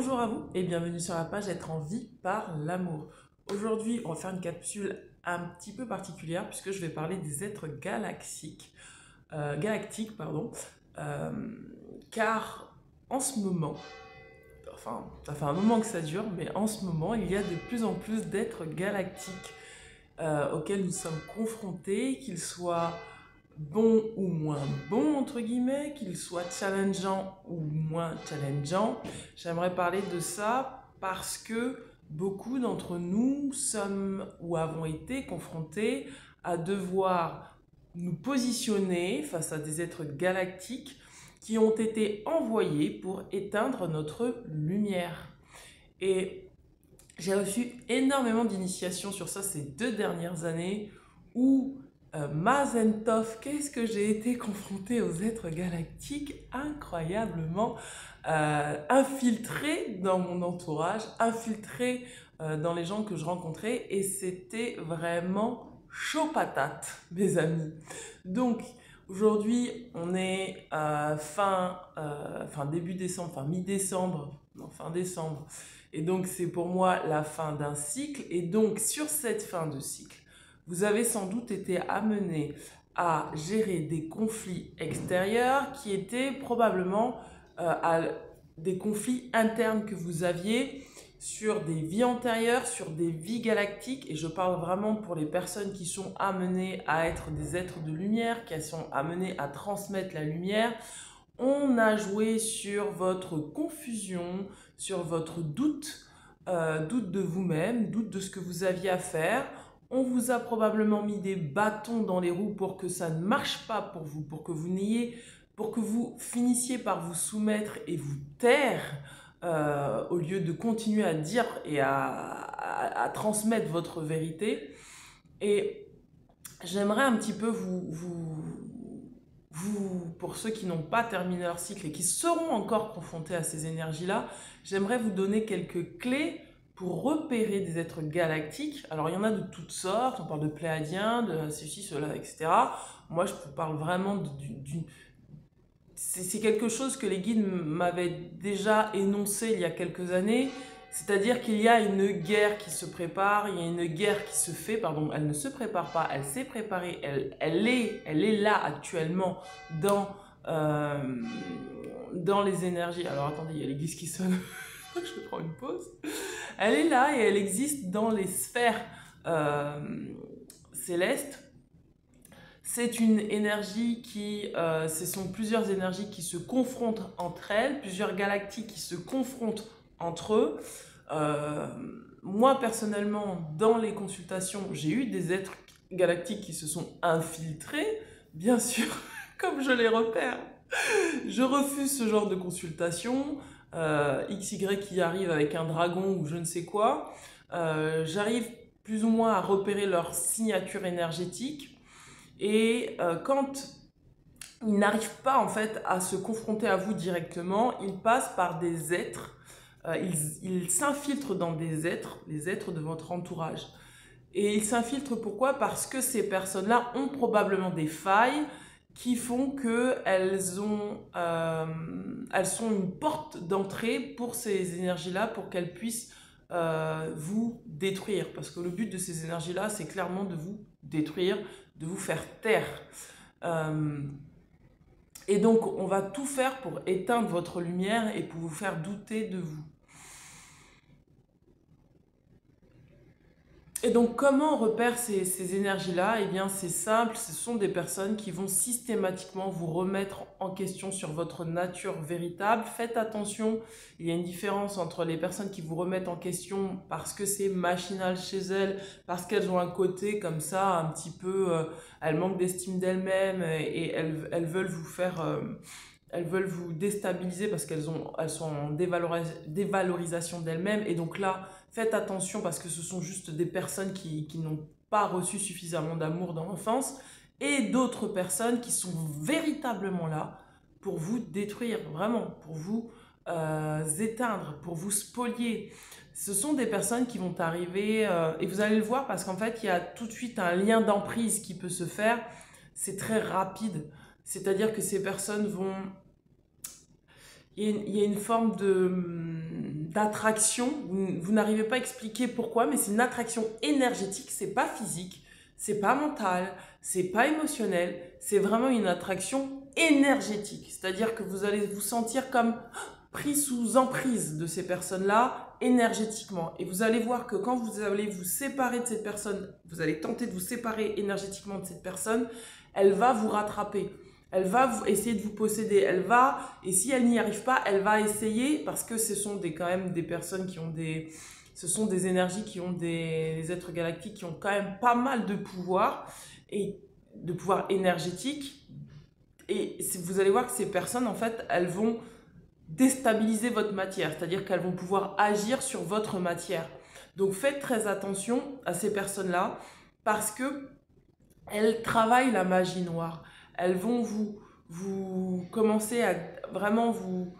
Bonjour à vous et bienvenue sur la page Être en vie par l'amour. Aujourd'hui, on va faire une capsule un petit peu particulière puisque je vais parler des êtres galactiques, pardon, euh, car en ce moment, enfin, ça fait un moment que ça dure, mais en ce moment, il y a de plus en plus d'êtres galactiques auxquels nous sommes confrontés, qu'ils soient bons ou moins bons, entre guillemets, qu'ils soient challengeants ou moins challengeants. J'aimerais parler de ça parce que beaucoup d'entre nous sommes ou avons été confrontés à devoir nous positionner face à des êtres galactiques qui ont été envoyés pour éteindre notre lumière. Et j'ai reçu énormément d'initiations sur ça ces 2 dernières années où Mazentov, qu'est-ce que j'ai été confrontée aux êtres galactiques incroyablement infiltrés dans mon entourage, infiltrés dans les gens que je rencontrais et c'était vraiment chaud patate, mes amis. Donc, aujourd'hui, on est début décembre, mi-décembre, non, fin décembre. Et donc, c'est pour moi la fin d'un cycle. Et donc, sur cette fin de cycle, vous avez sans doute été amené à gérer des conflits extérieurs qui étaient probablement des conflits internes que vous aviez sur des vies antérieures, sur des vies galactiques. Et je parle vraiment pour les personnes qui sont amenées à être des êtres de lumière, qui sont amenées à transmettre la lumière. On a joué sur votre confusion, sur votre doute, doute de vous-même, doute de ce que vous aviez à faire. On vous a probablement mis des bâtons dans les roues pour que ça ne marche pas pour vous, pour que vous finissiez par vous soumettre et vous taire au lieu de continuer à dire et à transmettre votre vérité. Et j'aimerais un petit peu pour ceux qui n'ont pas terminé leur cycle et qui seront encore confrontés à ces énergies-là, j'aimerais vous donner quelques clés pour repérer des êtres galactiques. Alors, il y en a de toutes sortes, on parle de pléadiens, de ceci, cela, etc. Moi, je vous parle vraiment d'une... C'est quelque chose que les guides m'avaient déjà énoncé il y a quelques années, c'est-à-dire qu'il y a une guerre qui se prépare, il y a une guerre qui se fait, pardon, elle ne se prépare pas, elle s'est préparée, elle est là actuellement dans les énergies. Alors attendez, il y a l'église qui sonne, je prends une pause. Elle est là et elle existe dans les sphères célestes. C'est une énergie ce sont plusieurs énergies qui se confrontent entre elles, plusieurs galactiques qui se confrontent entre eux. Moi, personnellement, dans les consultations, j'ai eu des êtres galactiques qui se sont infiltrés, bien sûr, comme je les repère. Je refuse ce genre de consultation. XY qui arrive avec un dragon ou je ne sais quoi. J'arrive plus ou moins à repérer leur signature énergétique. Et quand ils n'arrivent pas en fait à se confronter à vous directement, ils passent par des êtres, ils s'infiltrent dans des êtres, les êtres de votre entourage. Et ils s'infiltrent pourquoi? Parce que ces personnes-là ont probablement des failles qui font qu'elles elles sont une porte d'entrée pour ces énergies-là, pour qu'elles puissent vous détruire. Parce que le but de ces énergies-là, c'est clairement de vous détruire, de vous faire taire. Et donc, on va tout faire pour éteindre votre lumière et pour vous faire douter de vous. Et donc, comment on repère ces énergies-là? Eh bien, c'est simple, ce sont des personnes qui vont systématiquement vous remettre en question sur votre nature véritable. Faites attention, il y a une différence entre les personnes qui vous remettent en question parce que c'est machinal chez elles, parce qu'elles ont un côté comme ça, un petit peu, elles manquent d'estime d'elles-mêmes et elles veulent vous faire... elles veulent vous déstabiliser parce elles sont en dévalorisation d'elles-mêmes. Et donc là, faites attention parce que ce sont juste des personnes qui n'ont pas reçu suffisamment d'amour dans l'enfance. Et d'autres personnes qui sont véritablement là pour vous détruire, vraiment, pour vous éteindre, pour vous spolier. Ce sont des personnes qui vont arriver, et vous allez le voir parce qu'en fait, il y a tout de suite un lien d'emprise qui peut se faire. C'est très rapide. C'est-à-dire que ces personnes vont... Il y a une forme d'attraction, vous n'arrivez pas à expliquer pourquoi, mais c'est une attraction énergétique, c'est pas physique, c'est pas mental, c'est pas émotionnel, c'est vraiment une attraction énergétique. C'est-à-dire que vous allez vous sentir comme pris sous emprise de ces personnes-là énergétiquement. Et vous allez voir que quand vous allez vous séparer de cette personne, vous allez tenter de vous séparer énergétiquement de cette personne, elle va vous rattraper. Elle va essayer de vous posséder. Elle va, et si elle n'y arrive pas, elle va essayer, parce que ce sont quand même des personnes qui ont ce sont des énergies qui ont des êtres galactiques qui ont quand même pas mal de pouvoir, et de pouvoir énergétique. Et vous allez voir que ces personnes, en fait, elles vont déstabiliser votre matière, c'est-à-dire qu'elles vont pouvoir agir sur votre matière. Donc faites très attention à ces personnes-là, parce que elles travaillent la magie noire. Elles vont vous commencer à vraiment vous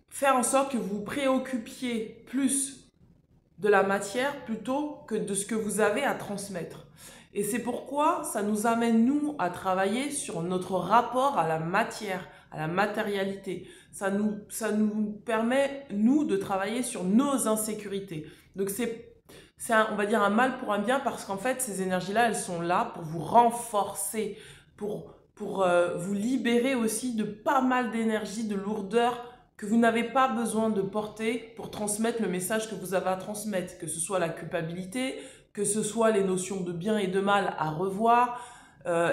faire en sorte que vous vous préoccupiez plus de la matière plutôt que de ce que vous avez à transmettre. Et c'est pourquoi ça nous amène, nous, à travailler sur notre rapport à la matière, à la matérialité. Ça nous permet, nous, de travailler sur nos insécurités. Donc on va dire un mal pour un bien, parce qu'en fait, ces énergies-là, elles sont là pour vous renforcer, pour vous libérer aussi de pas mal d'énergie, de lourdeur que vous n'avez pas besoin de porter pour transmettre le message que vous avez à transmettre, que ce soit la culpabilité, que ce soit les notions de bien et de mal à revoir,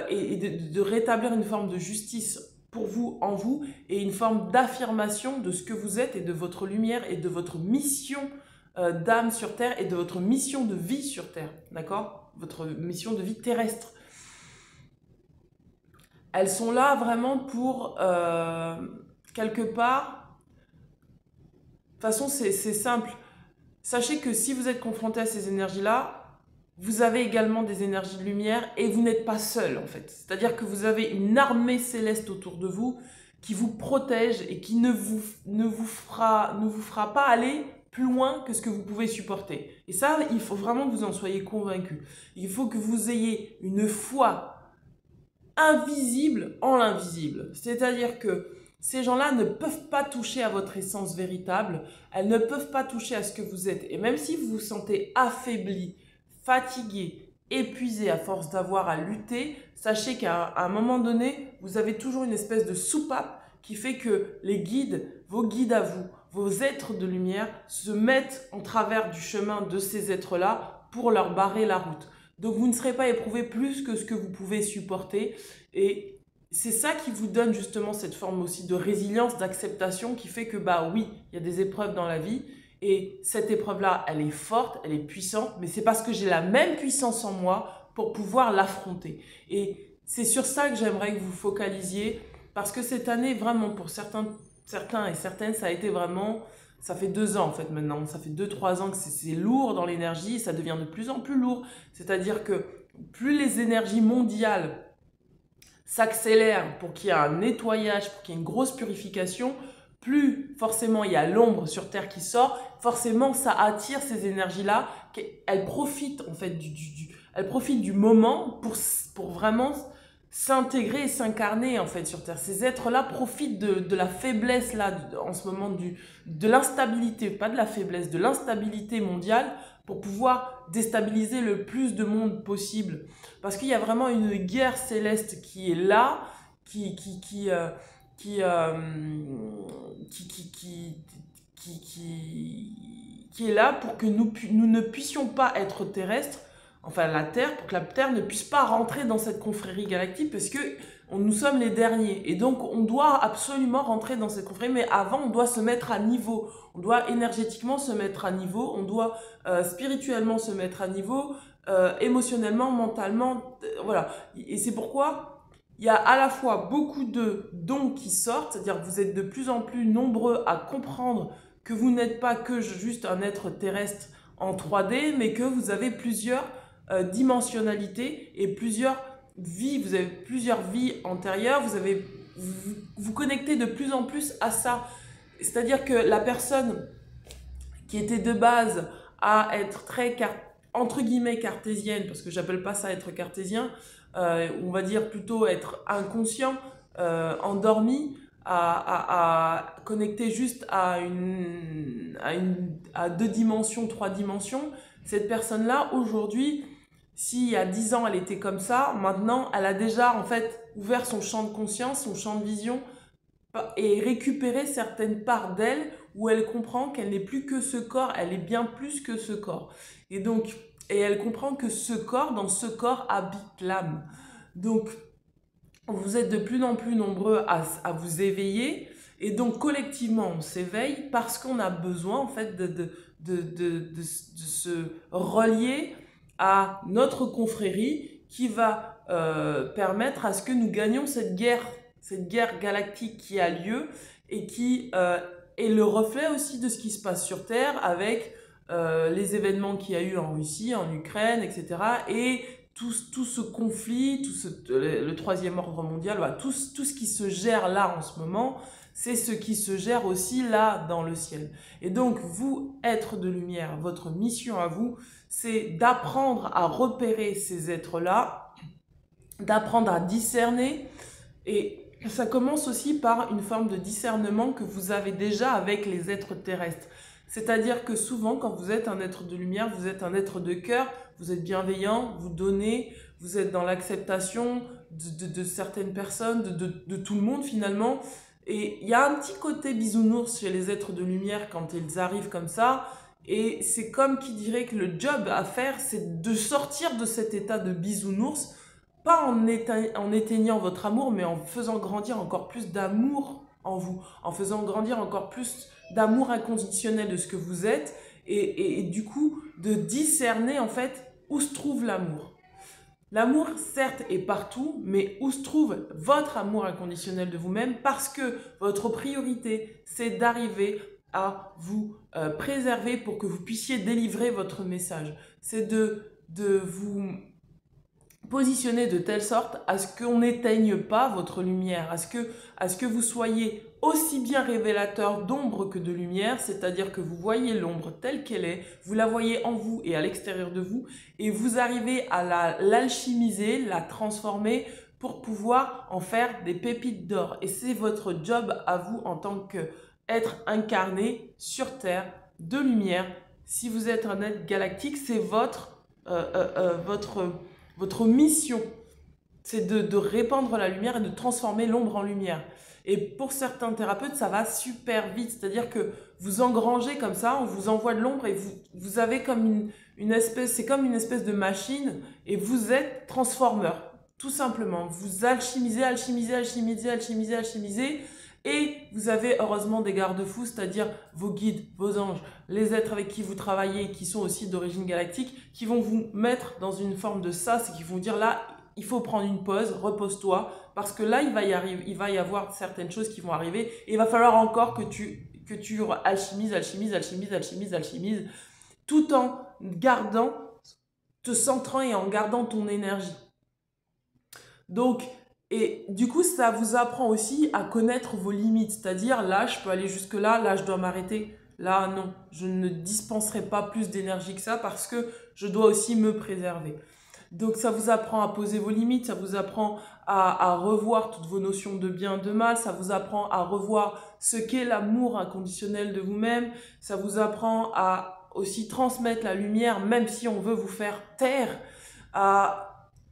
et de rétablir une forme de justice pour vous, en vous, et une forme d'affirmation de ce que vous êtes et de votre lumière et de votre mission d'âme sur Terre et de votre mission de vie sur Terre, d'accord? Votre mission de vie terrestre. Elles sont là vraiment pour, quelque part, de toute façon c'est simple. Sachez que si vous êtes confronté à ces énergies-là, vous avez également des énergies de lumière et vous n'êtes pas seul en fait. C'est-à-dire que vous avez une armée céleste autour de vous qui vous protège et qui ne vous fera pas aller plus loin que ce que vous pouvez supporter. Et ça, il faut vraiment que vous en soyez convaincus. Il faut que vous ayez une foi invisible en l'invisible. C'est-à-dire que ces gens-là ne peuvent pas toucher à votre essence véritable, elles ne peuvent pas toucher à ce que vous êtes. Et même si vous vous sentez affaibli, fatigué, épuisé à force d'avoir à lutter, sachez qu'à un moment donné, vous avez toujours une espèce de soupape qui fait que les guides, vos guides à vous, vos êtres de lumière, se mettent en travers du chemin de ces êtres-là pour leur barrer la route. Donc vous ne serez pas éprouvé plus que ce que vous pouvez supporter, et c'est ça qui vous donne justement cette forme aussi de résilience, d'acceptation, qui fait que bah oui, il y a des épreuves dans la vie, et cette épreuve-là, elle est forte, elle est puissante, mais c'est parce que j'ai la même puissance en moi pour pouvoir l'affronter. Et c'est sur ça que j'aimerais que vous focalisiez, parce que cette année, vraiment, pour certains et certaines, ça a été vraiment... Ça fait 2 ans en fait maintenant, ça fait 2-3 ans que c'est lourd dans l'énergie, ça devient de plus en plus lourd. C'est-à-dire que plus les énergies mondiales s'accélèrent pour qu'il y ait un nettoyage, pour qu'il y ait une grosse purification, plus forcément il y a l'ombre sur Terre qui sort, forcément ça attire ces énergies-là, elles profitent en fait elles profitent du moment pour vraiment s'intégrer et s'incarner en fait sur Terre. Ces êtres-là profitent de la faiblesse là en ce moment, de l'instabilité, pas de la faiblesse, de l'instabilité mondiale, pour pouvoir déstabiliser le plus de monde possible. Parce qu'il y a vraiment une guerre céleste qui est là, qui est là pour que nous ne puissions pas être terrestres, enfin la Terre, pour que la Terre ne puisse pas rentrer dans cette confrérie galactique, parce que nous sommes les derniers. Et donc, on doit absolument rentrer dans cette confrérie, mais avant, on doit se mettre à niveau. On doit énergétiquement se mettre à niveau, on doit spirituellement se mettre à niveau, émotionnellement, mentalement, voilà. Et c'est pourquoi il y a à la fois beaucoup de dons qui sortent, c'est-à-dire que vous êtes de plus en plus nombreux à comprendre que vous n'êtes pas que juste un être terrestre en 3D, mais que vous avez plusieurs dimensionnalités et plusieurs vies, vous avez plusieurs vies antérieures, vous connectez de plus en plus à ça. C'est-à-dire que la personne qui était de base à être très, entre guillemets, cartésienne, parce que j'appelle pas ça être cartésien, on va dire plutôt être inconscient, endormi, à connecter juste à 2 dimensions, 3 dimensions. Cette personne-là, aujourd'hui, s'il y a 10 ans, elle était comme ça, maintenant, elle a déjà en fait ouvert son champ de conscience, son champ de vision et récupéré certaines parts d'elle où elle comprend qu'elle n'est plus que ce corps, elle est bien plus que ce corps. Et donc, elle comprend que ce corps, dans ce corps, habite l'âme. Donc, vous êtes de plus en plus nombreux à vous éveiller et donc collectivement on s'éveille parce qu'on a besoin en fait de se relier à notre confrérie qui va permettre à ce que nous gagnions cette guerre galactique qui a lieu et qui est le reflet aussi de ce qui se passe sur Terre avec les événements qu'il y a eu en Russie, en Ukraine, etc. Et tout ce conflit, le troisième ordre mondial, voilà, tout ce qui se gère là en ce moment, c'est ce qui se gère aussi là dans le ciel. Et donc, vous, êtres de lumière, votre mission à vous, c'est d'apprendre à repérer ces êtres-là, d'apprendre à discerner. Et ça commence aussi par une forme de discernement que vous avez déjà avec les êtres terrestres. C'est-à-dire que souvent, quand vous êtes un être de lumière, vous êtes un être de cœur, vous êtes bienveillant, vous donnez, vous êtes dans l'acceptation de certaines personnes, de tout le monde finalement. Et il y a un petit côté bisounours chez les êtres de lumière quand ils arrivent comme ça. Et c'est comme qui dirait que le job à faire, c'est de sortir de cet état de bisounours, pas en éteignant votre amour, mais en faisant grandir encore plus d'amour en vous, en faisant grandir encore plus d'amour inconditionnel de ce que vous êtes et du coup de discerner en fait où se trouve l'amour. L'amour certes est partout, mais où se trouve votre amour inconditionnel de vous-même parce que votre priorité c'est d'arriver à vous préserver pour que vous puissiez délivrer votre message. C'est de vous positionner de telle sorte à ce qu'on n'éteigne pas votre lumière, à ce que vous soyez aussi bien révélateur d'ombre que de lumière, c'est-à-dire que vous voyez l'ombre telle qu'elle est, vous la voyez en vous et à l'extérieur de vous, et vous arrivez à l'alchimiser, la transformer pour pouvoir en faire des pépites d'or. Et c'est votre job à vous en tant qu'être incarné sur Terre de lumière. Si vous êtes un être galactique, c'est votre mission, c'est de répandre la lumière et de transformer l'ombre en lumière. Et pour certains thérapeutes, ça va super vite. C'est-à-dire que vous engrangez comme ça, on vous envoie de l'ombre et vous avez comme une espèce, c'est comme une espèce de machine et vous êtes transformeur. Tout simplement. Vous alchimisez et vous avez heureusement des garde-fous, c'est-à-dire vos guides, vos anges, les êtres avec qui vous travaillez, qui sont aussi d'origine galactique, qui vont vous mettre dans une forme de sas et qui vont vous dire là, il faut prendre une pause, repose-toi, parce que là, il va y avoir certaines choses qui vont arriver et il va falloir encore que tu alchimises, tout en gardant, te centrant et en gardant ton énergie. Donc, et du coup, ça vous apprend aussi à connaître vos limites, c'est-à-dire là, je peux aller jusque là, là, je dois m'arrêter. Là, non, je ne dispenserai pas plus d'énergie que ça parce que je dois aussi me préserver. Donc, ça vous apprend à poser vos limites, ça vous apprend à revoir toutes vos notions de bien, de mal, ça vous apprend à revoir ce qu'est l'amour inconditionnel de vous-même, ça vous apprend à aussi transmettre la lumière, même si on veut vous faire taire,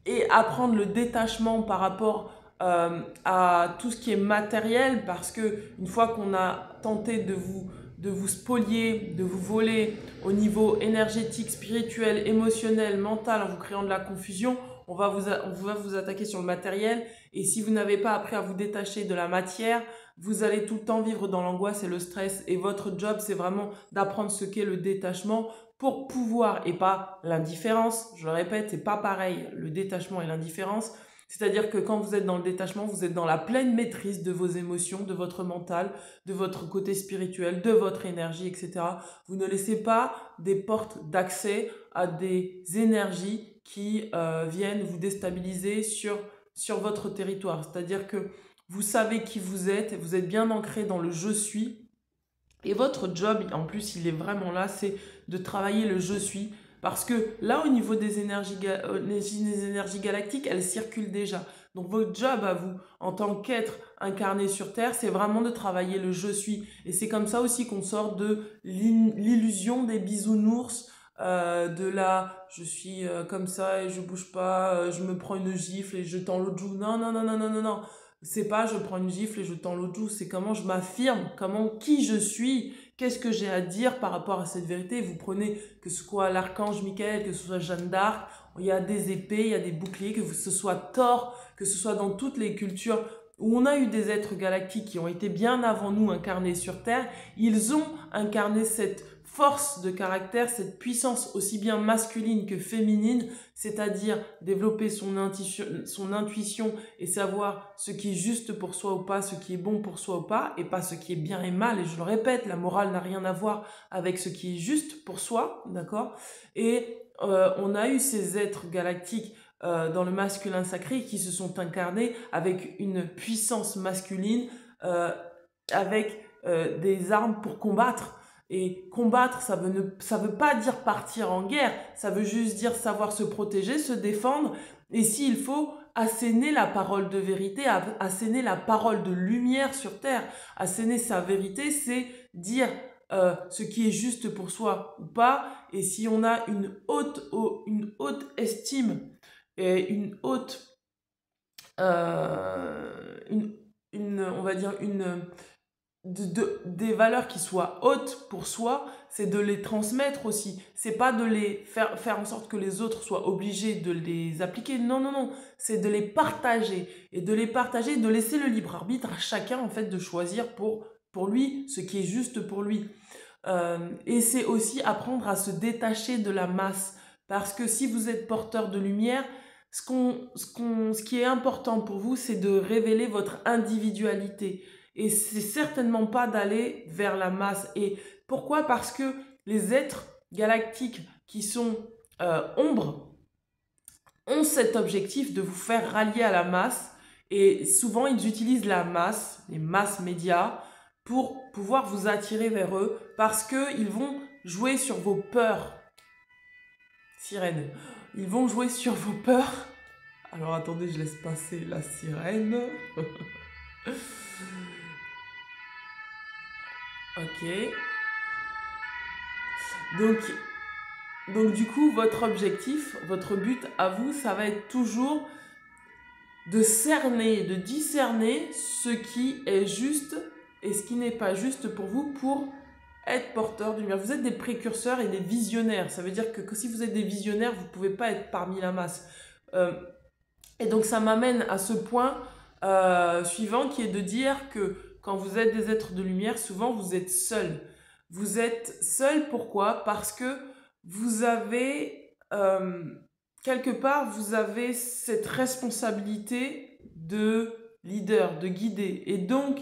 et apprendre le détachement par rapport à tout ce qui est matériel, parce que une fois qu'on a tenté de vous spolier, de vous voler au niveau énergétique, spirituel, émotionnel, mental, en vous créant de la confusion, on va vous attaquer sur le matériel. Et si vous n'avez pas appris à vous détacher de la matière, vous allez tout le temps vivre dans l'angoisse et le stress. Et votre job, c'est vraiment d'apprendre ce qu'est le détachement pour pouvoir, et pas l'indifférence. Je le répète, c'est pas pareil, le détachement et l'indifférence. C'est-à-dire que quand vous êtes dans le détachement, vous êtes dans la pleine maîtrise de vos émotions, de votre mental, de votre côté spirituel, de votre énergie, etc. Vous ne laissez pas des portes d'accès à des énergies qui viennent vous déstabiliser sur votre territoire. C'est-à-dire que vous savez qui vous êtes bien ancré dans le « je suis ». Et votre job, en plus, il est vraiment là, c'est de travailler le « je suis ». Parce que là, au niveau des énergies galactiques, elles circulent déjà. Donc votre job à vous, en tant qu'être incarné sur Terre, c'est vraiment de travailler le je suis. Et c'est comme ça aussi qu'on sort de l'illusion des bisounours, de la je suis comme ça et je bouge pas, je me prends une gifle et je tends l'autre joue. Non, non, non, non, non, non, non. C'est pas je prends une gifle et je tends l'autre joue, c'est comment je m'affirme, qui je suis, qu'est-ce que j'ai à dire par rapport à cette vérité. Vous prenez que ce soit l'archange Michael, que ce soit Jeanne d'Arc, il y a des épées, il y a des boucliers, que ce soit Thor, que ce soit dans toutes les cultures où on a eu des êtres galactiques qui ont été bien avant nous incarnés sur Terre, ils ont incarné cette force de caractère, cette puissance aussi bien masculine que féminine, c'est-à-dire développer son intuition et savoir ce qui est juste pour soi ou pas, ce qui est bon pour soi ou pas, et pas ce qui est bien et mal. Et je le répète, la morale n'a rien à voir avec ce qui est juste pour soi, d'accord? Et on a eu ces êtres galactiques dans le masculin sacré qui se sont incarnés avec une puissance masculine, avec des armes pour combattre. Et combattre, ça veut pas dire partir en guerre, ça veut juste dire savoir se protéger, se défendre, et s'il faut, asséner la parole de vérité, asséner la parole de lumière sur terre. Asséner sa vérité, c'est dire ce qui est juste pour soi ou pas, et si on a une haute estime et une haute, on va dire des valeurs qui soient hautes pour soi, c'est de les transmettre aussi. C'est pas de les faire en sorte que les autres soient obligés de les appliquer. Non, non, non. C'est de les partager. Et de les partager, de laisser le libre arbitre à chacun, en fait, de choisir pour lui ce qui est juste pour lui. Et c'est aussi apprendre à se détacher de la masse. Parce que si vous êtes porteur de lumière, ce qui est important pour vous, c'est de révéler votre individualité. Et c'est certainement pas d'aller vers la masse. Et pourquoi? Parce que les êtres galactiques qui sont ombres ont cet objectif de vous faire rallier à la masse. Et souvent, ils utilisent la masse, les masses médias, pour pouvoir vous attirer vers eux parce qu'ils vont jouer sur vos peurs. Sirène. Ils vont jouer sur vos peurs. Alors attendez, je laisse passer la sirène. Ok. Donc du coup, votre objectif, votre but à vous, ça va être toujours de cerner, de discerner ce qui est juste et ce qui n'est pas juste pour vous pour être porteur de lumière. Vous êtes des précurseurs et des visionnaires. Ça veut dire que si vous êtes des visionnaires, vous ne pouvez pas être parmi la masse. Et donc ça m'amène à ce point suivant qui est de dire que quand vous êtes des êtres de lumière, souvent vous êtes seuls. Vous êtes seuls, pourquoi? Parce que vous avez, quelque part, vous avez cette responsabilité de leader, de guider. Et donc,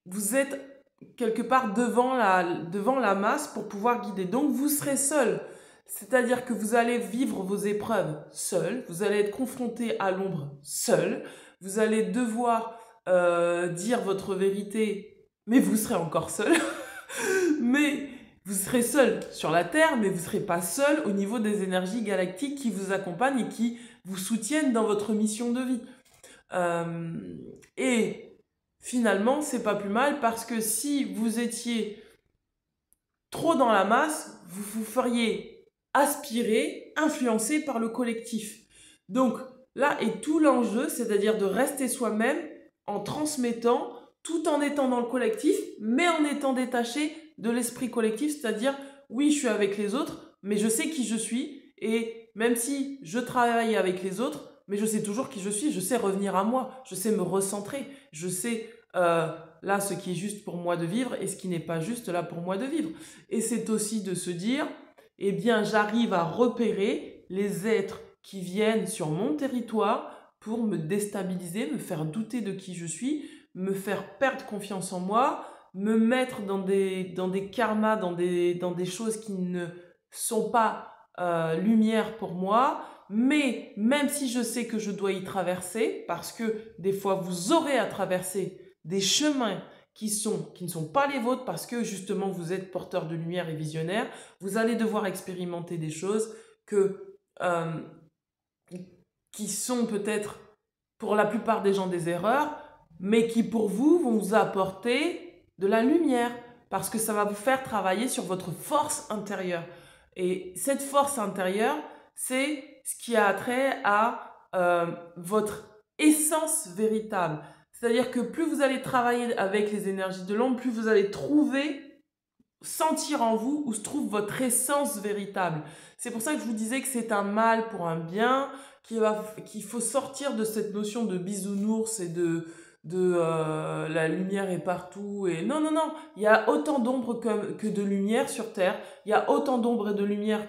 vous êtes quelque part devant la masse pour pouvoir guider. Donc, vous serez seul. C'est-à-dire que vous allez vivre vos épreuves seul. Vous allez être confronté à l'ombre seul. Vous allez devoir dire votre vérité, mais vous serez encore seul. Mais vous serez seul sur la Terre, mais vous ne serez pas seul au niveau des énergies galactiques qui vous accompagnent et qui vous soutiennent dans votre mission de vie. Et finalement, c'est pas plus mal parce que si vous étiez trop dans la masse, vous vous feriez aspirer, influencer par le collectif. Donc là est tout l'enjeu, c'est-à-dire de rester soi-même en transmettant tout en étant dans le collectif, mais en étant détaché de l'esprit collectif, c'est-à-dire oui, je suis avec les autres, mais je sais qui je suis, et même si je travaille avec les autres, mais je sais toujours qui je suis, je sais revenir à moi, je sais me recentrer, je sais là ce qui est juste pour moi de vivre et ce qui n'est pas juste là pour moi de vivre. Et c'est aussi de se dire, eh bien j'arrive à repérer les êtres qui viennent sur mon territoire pour me déstabiliser, me faire douter de qui je suis, me faire perdre confiance en moi, me mettre dans des karmas, dans des choses qui ne sont pas lumière pour moi, mais même si je sais que je dois y traverser, parce que des fois vous aurez à traverser des chemins qui ne sont pas les vôtres parce que justement vous êtes porteur de lumière et visionnaire, vous allez devoir expérimenter des choses que qui sont peut-être pour la plupart des gens des erreurs, mais qui pour vous vont vous apporter de la lumière, parce que ça va vous faire travailler sur votre force intérieure. Et cette force intérieure, c'est ce qui a trait à votre essence véritable. C'est-à-dire que plus vous allez travailler avec les énergies de l'ombre, plus vous allez sentir en vous où se trouve votre essence véritable. C'est pour ça que je vous disais que c'est un mal pour un bien, qu'il faut sortir de cette notion de bisounours et de la lumière est partout. Et non, non, non, il y a autant d'ombre que de lumière sur Terre. Il y a autant d'ombre et de lumière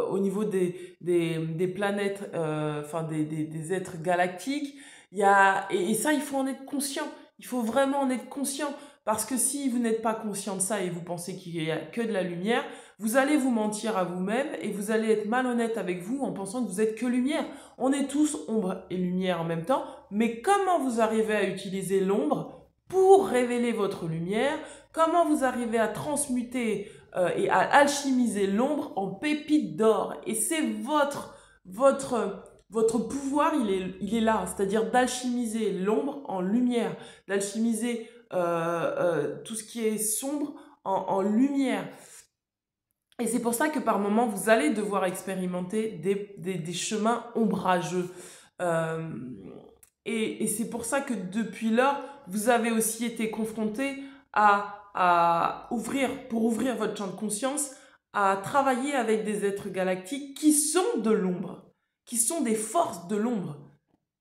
au niveau des planètes, enfin des êtres galactiques. Et ça, il faut en être conscient. Il faut vraiment en être conscient. Parce que si vous n'êtes pas conscient de ça et vous pensez qu'il n'y a que de la lumière, vous allez vous mentir à vous-même et vous allez être malhonnête avec vous en pensant que vous êtes que lumière. On est tous ombre et lumière en même temps, mais comment vous arrivez à utiliser l'ombre pour révéler votre lumière? Comment vous arrivez à transmuter et à alchimiser l'ombre en pépites d'or? Et c'est votre pouvoir, il est là, c'est-à-dire d'alchimiser l'ombre en lumière, d'alchimiser tout ce qui est sombre en lumière. Et c'est pour ça que par moments, vous allez devoir expérimenter des chemins ombrageux. Euh, et c'est pour ça que depuis lors, vous avez aussi été confronté pour ouvrir votre champ de conscience, à travailler avec des êtres galactiques qui sont de l'ombre, qui sont des forces de l'ombre.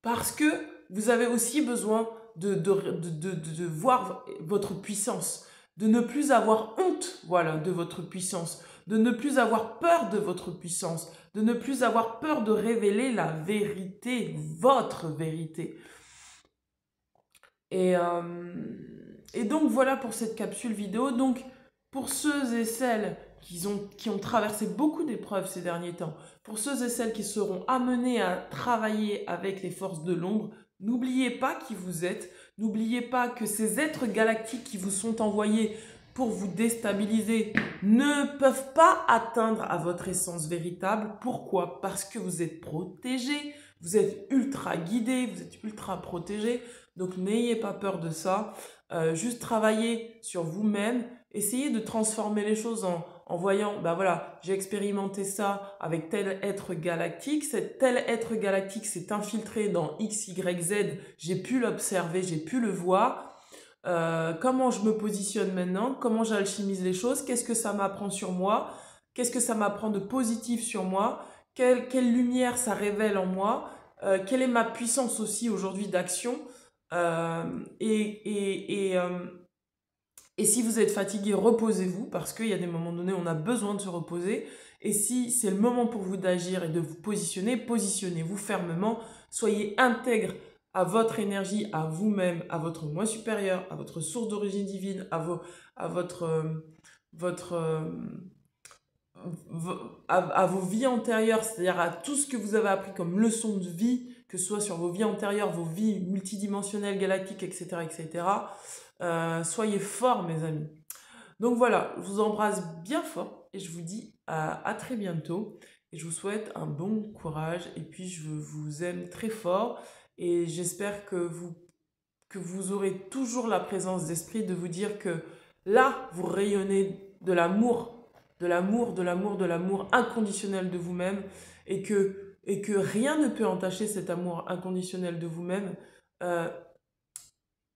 Parce que vous avez aussi besoin de voir votre puissance, de ne plus avoir honte, voilà, de votre puissance, de ne plus avoir peur de votre puissance, de ne plus avoir peur de révéler la vérité, votre vérité. Et donc voilà pour cette capsule vidéo. Donc pour ceux et celles qui ont traversé beaucoup d'épreuves ces derniers temps, pour ceux et celles qui seront amenés à travailler avec les forces de l'ombre, n'oubliez pas qui vous êtes, n'oubliez pas que ces êtres galactiques qui vous sont envoyés pour vous déstabiliser ne peuvent pas atteindre à votre essence véritable. Pourquoi? Parce que vous êtes protégés, vous êtes ultra guidés, vous êtes ultra protégés. Donc n'ayez pas peur de ça. Juste travaillez sur vous-même. Essayez de transformer les choses en voyant, ben voilà, j'ai expérimenté ça avec tel être galactique. Tel être galactique s'est infiltré dans X, Y, Z. J'ai pu l'observer, j'ai pu le voir. Comment je me positionne maintenant? Comment j'alchimise les choses? Qu'est-ce que ça m'apprend sur moi? Qu'est-ce que ça m'apprend de positif sur moi? Quelle lumière ça révèle en moi? Quelle est ma puissance aussi aujourd'hui d'action? Euh, et, et, et, euh, et si vous êtes fatigué, reposez-vous parce qu'il y a des moments donnés, on a besoin de se reposer. Et si c'est le moment pour vous d'agir et de vous positionner, positionnez-vous fermement. Soyez intègre à votre énergie, à vous-même, à votre moi supérieur, à votre source d'origine divine, à vos vies antérieures, c'est-à-dire à tout ce que vous avez appris comme leçon de vie, que ce soit sur vos vies antérieures, vos vies multidimensionnelles, galactiques, etc., etc. Soyez forts, mes amis. Donc voilà, je vous embrasse bien fort et je vous dis à très bientôt. Et je vous souhaite un bon courage et puis je vous aime très fort et j'espère que vous aurez toujours la présence d'esprit de vous dire que là, vous rayonnez de l'amour, de l'amour, de l'amour, de l'amour inconditionnel de vous-même et que rien ne peut entacher cet amour inconditionnel de vous-même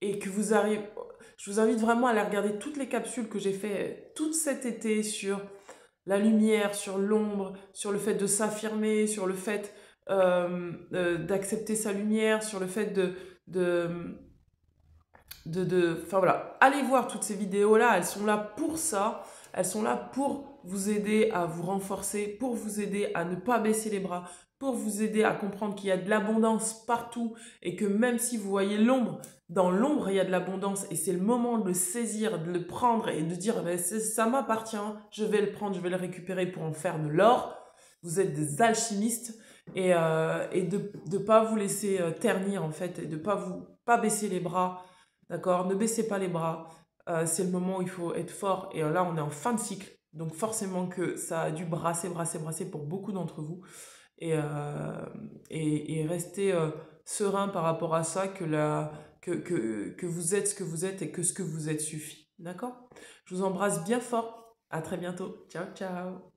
et que vous arrivez... Je vous invite vraiment à aller regarder toutes les capsules que j'ai fait tout cet été sur la lumière, sur l'ombre, sur le fait de s'affirmer, sur le fait d'accepter sa lumière, sur le fait enfin voilà, allez voir toutes ces vidéos-là, elles sont là pour ça, elles sont là pour vous aider à vous renforcer, pour vous aider à ne pas baisser les bras, pour vous aider à comprendre qu'il y a de l'abondance partout et que même si vous voyez l'ombre, dans l'ombre il y a de l'abondance et c'est le moment de le saisir, de le prendre et de dire ça m'appartient, je vais le prendre, je vais le récupérer pour en faire de l'or. Vous êtes des alchimistes et de ne pas vous laisser ternir en fait et de pas baisser les bras. D'accord? Ne baissez pas les bras. C'est le moment où il faut être fort. Et là, on est en fin de cycle. Donc forcément que ça a dû brasser, brasser, brasser pour beaucoup d'entre vous. et restez serein par rapport à ça, que vous êtes ce que vous êtes et que ce que vous êtes suffit. D'accord? Je vous embrasse bien fort. À très bientôt. Ciao, ciao.